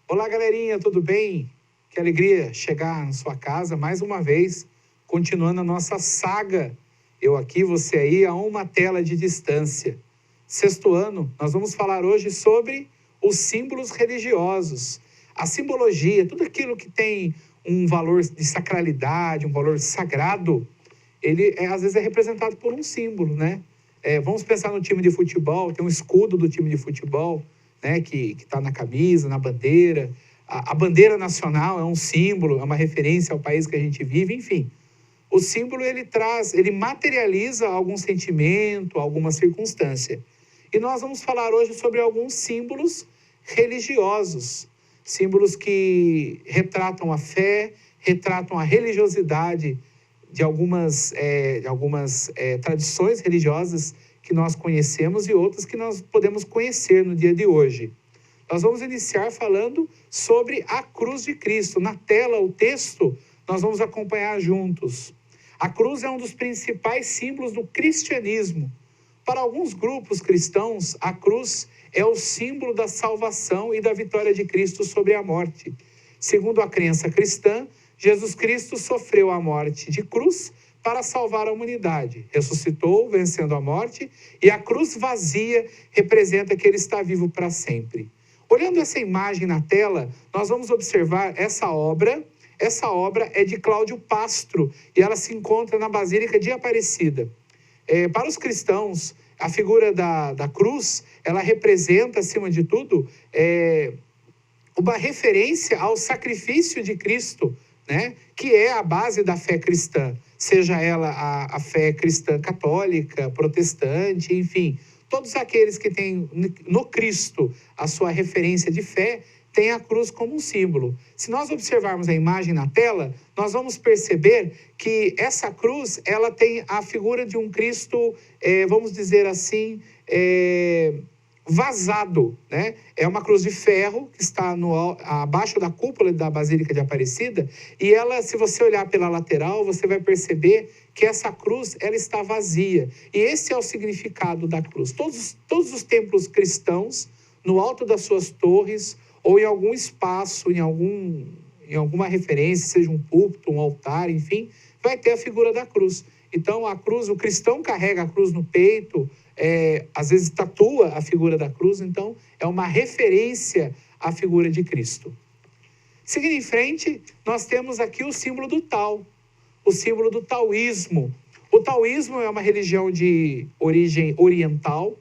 Olá, galerinha, tudo bem? Que alegria chegar na sua casa mais uma vez, continuando a nossa saga. Eu aqui, você aí, a uma tela de distância. Sexto ano, nós vamos falar hoje sobre os símbolos religiosos, a simbologia, tudo aquilo que tem um valor de sacralidade, um valor sagrado, ele às vezes é representado por um símbolo, né? Vamos pensar no time de futebol, tem um escudo do time de futebol, né, que está na camisa, na bandeira. A bandeira nacional é um símbolo, é uma referência ao país que a gente vive, enfim. O símbolo, ele materializa algum sentimento, alguma circunstância. E nós vamos falar hoje sobre alguns símbolos religiosos, símbolos que retratam a fé, retratam a religiosidade de algumas tradições religiosas que nós conhecemos e outras que nós podemos conhecer no dia de hoje. Nós vamos iniciar falando sobre a cruz de Cristo. Na tela, o texto, nós vamos acompanhar juntos. A cruz é um dos principais símbolos do cristianismo. Para alguns grupos cristãos, a cruz é o símbolo da salvação e da vitória de Cristo sobre a morte. Segundo a crença cristã, Jesus Cristo sofreu a morte de cruz para salvar a humanidade. Ressuscitou, vencendo a morte, e a cruz vazia representa que ele está vivo para sempre. Olhando essa imagem na tela, nós vamos observar essa obra. Essa obra é de Cláudio Pastro e ela se encontra na Basílica de Aparecida. Para os cristãos, a figura da cruz, ela representa, acima de tudo, uma referência ao sacrifício de Cristo, né? Que é a base da fé cristã, seja ela a fé cristã católica, protestante, enfim. Todos aqueles que têm no Cristo a sua referência de fé, têm a cruz como um símbolo. Se nós observarmos a imagem na tela, nós vamos perceber que essa cruz, ela tem a figura de um Cristo, vamos dizer assim, vazado, né? É uma cruz de ferro que está abaixo da cúpula da Basílica de Aparecida, e ela, se você olhar pela lateral, você vai perceber que essa cruz, ela está vazia. E esse é o significado da cruz. Todos os templos cristãos, no alto das suas torres, ou em algum espaço, em alguma referência, seja um púlpito, um altar, enfim, vai ter a figura da cruz. Então, a cruz, o cristão carrega a cruz no peito, às vezes tatua a figura da cruz, então é uma referência à figura de Cristo. Seguindo em frente, nós temos aqui o símbolo do Tao, o símbolo do taoísmo. O taoísmo é uma religião de origem oriental,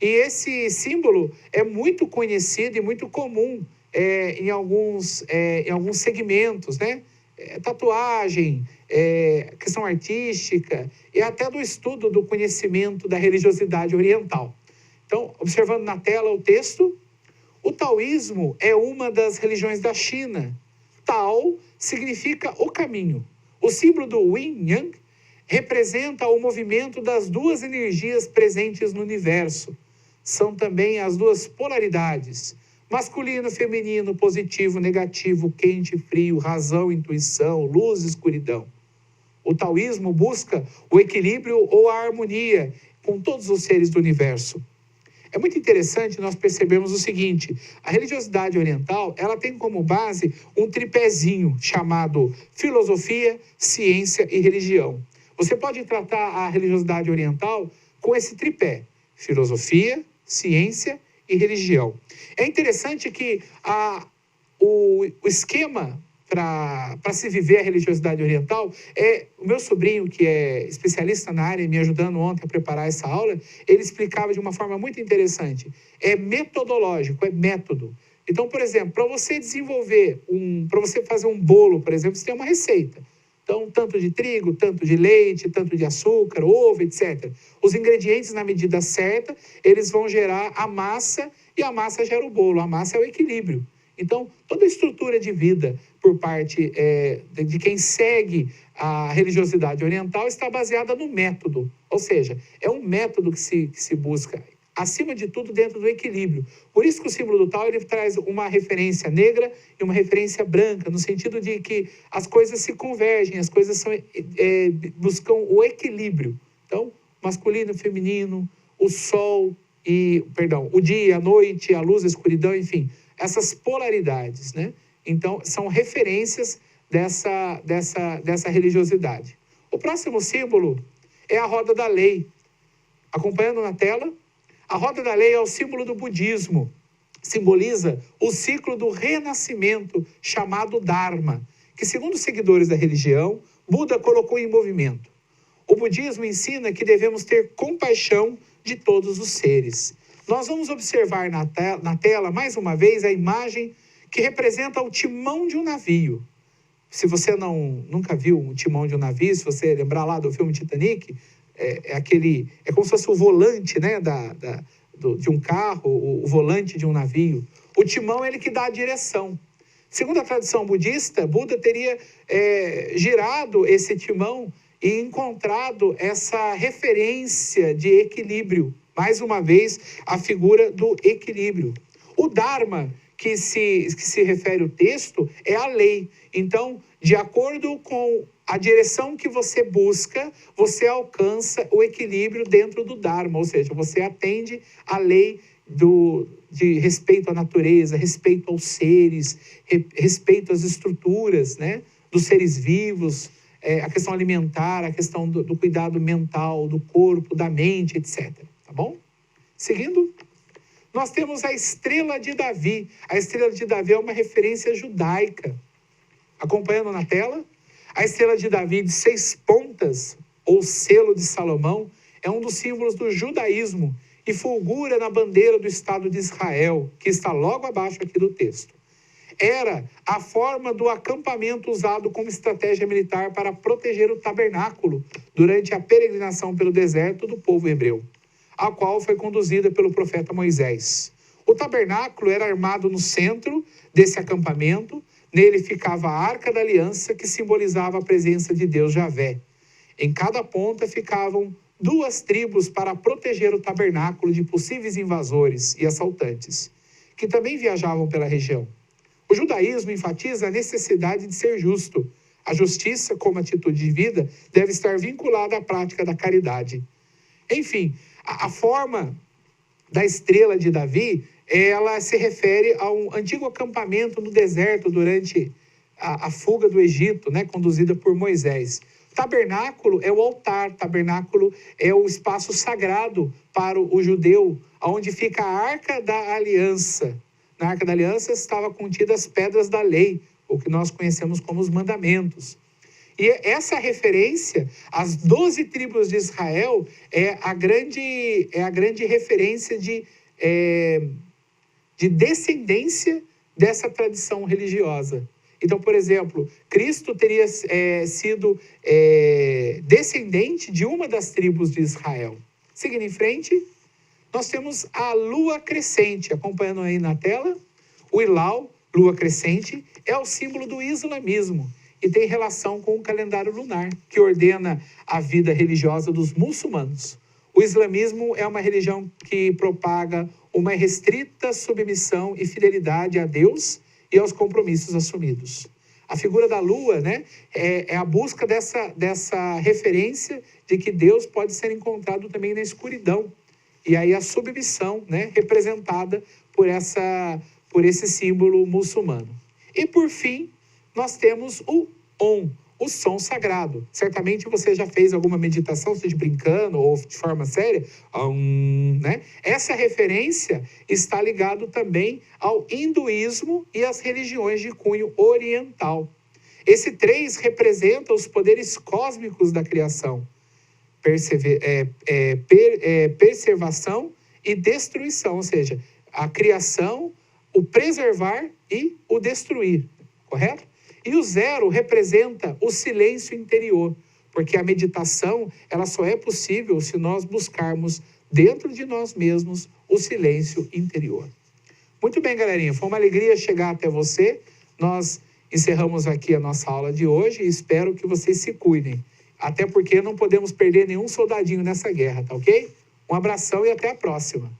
e esse símbolo é muito conhecido e muito comum em alguns segmentos, né? Tatuagem, questão artística e até do estudo do conhecimento da religiosidade oriental. Então, observando na tela o texto, o taoísmo é uma das religiões da China. Tao significa o caminho. O símbolo do Yin Yang representa o movimento das duas energias presentes no universo. São também as duas polaridades, masculino, feminino, positivo, negativo, quente, frio, razão, intuição, luz, escuridão. O taoísmo busca o equilíbrio ou a harmonia com todos os seres do universo. É muito interessante nós percebermos o seguinte: a religiosidade oriental, ela tem como base um tripézinho chamado filosofia, ciência e religião. Você pode tratar a religiosidade oriental com esse tripé: filosofia, ciência e religião. É interessante que o esquema para se viver a religiosidade oriental, o meu sobrinho, que é especialista na área, me ajudando ontem a preparar essa aula, ele explicava de uma forma muito interessante. É metodológico, é método. Então, por exemplo, para você para você fazer um bolo, por exemplo, você tem uma receita. Então, tanto de trigo, tanto de leite, tanto de açúcar, ovo, etc. Os ingredientes, na medida certa, eles vão gerar a massa, e a massa gera o bolo. A massa é o equilíbrio. Então, toda a estrutura de vida por parte de quem segue a religiosidade oriental está baseada no método. Ou seja, é um método que se busca, acima de tudo, dentro do equilíbrio. Por isso que o símbolo do Tao, ele traz uma referência negra e uma referência branca, no sentido de que as coisas se convergem, as coisas buscam o equilíbrio. Então, masculino, feminino, o dia, a noite, a luz, a escuridão, enfim. essas polaridades, né? Então, são referências dessa religiosidade. O próximo símbolo é a roda da lei. Acompanhando na tela, a roda da lei é o símbolo do budismo. Simboliza o ciclo do renascimento chamado Dharma, que, segundo os seguidores da religião, Buda colocou em movimento. O budismo ensina que devemos ter compaixão de todos os seres. Nós vamos observar na tela, mais uma vez, a imagem que representa o timão de um navio. Se você nunca viu um timão de um navio, se você lembrar lá do filme Titanic, é como se fosse o volante, né, de um carro, o volante de um navio. O timão é ele que dá a direção. Segundo a tradição budista, Buda teria girado esse timão e encontrado essa referência de equilíbrio. Mais uma vez, a figura do equilíbrio. O Dharma, que se refere o texto, é a lei. Então, de acordo com a direção que você busca, você alcança o equilíbrio dentro do Dharma, ou seja, você atende à lei de respeito à natureza, respeito aos seres, respeito às estruturas, né, dos seres vivos, a questão alimentar, a questão do cuidado mental, do corpo, da mente, etc. Tá bom? Seguindo, nós temos a estrela de Davi. A estrela de Davi é uma referência judaica. Acompanhando na tela, a estrela de Davi de 6 pontas, ou selo de Salomão, é um dos símbolos do judaísmo e fulgura na bandeira do Estado de Israel, que está logo abaixo aqui do texto. Era a forma do acampamento usado como estratégia militar para proteger o tabernáculo durante a peregrinação pelo deserto do povo hebreu, a qual foi conduzida pelo profeta Moisés. O tabernáculo era armado no centro desse acampamento. Nele ficava a Arca da Aliança, que simbolizava a presença de Deus Javé. Em cada ponta ficavam 2 tribos para proteger o tabernáculo de possíveis invasores e assaltantes, que também viajavam pela região. O judaísmo enfatiza a necessidade de ser justo. A justiça, como atitude de vida, deve estar vinculada à prática da caridade. Enfim, a forma da estrela de Davi, ela se refere a um antigo acampamento no deserto durante a fuga do Egito, né, conduzida por Moisés. Tabernáculo é o altar, tabernáculo é o espaço sagrado para o judeu, onde fica a Arca da Aliança. Na Arca da Aliança estavam contidas as pedras da lei, o que nós conhecemos como os mandamentos. E essa referência, as 12 tribos de Israel, é a grande referência de descendência dessa tradição religiosa. Então, por exemplo, Cristo teria sido descendente de uma das tribos de Israel. Seguindo em frente, nós temos a lua crescente, acompanhando aí na tela. O Hilal, lua crescente, é o símbolo do islamismo e tem relação com o calendário lunar, que ordena a vida religiosa dos muçulmanos. O islamismo é uma religião que propaga uma restrita submissão e fidelidade a Deus e aos compromissos assumidos. A figura da lua, né, é a busca dessa referência de que Deus pode ser encontrado também na escuridão. E aí a submissão, né, representada por esse símbolo muçulmano. E por fim, nós temos o Om, o som sagrado. Certamente você já fez alguma meditação, seja brincando ou de forma séria, né? Essa referência está ligado também ao hinduísmo e às religiões de cunho oriental. Esse 3 representa os poderes cósmicos da criação, preservação e destruição, ou seja, a criação, o preservar e o destruir, correto? E o 0 representa o silêncio interior, porque a meditação ela só é possível se nós buscarmos dentro de nós mesmos o silêncio interior. Muito bem, galerinha, foi uma alegria chegar até você. Nós encerramos aqui a nossa aula de hoje e espero que vocês se cuidem. Até porque não podemos perder nenhum soldadinho nessa guerra, tá ok? Um abração e até a próxima.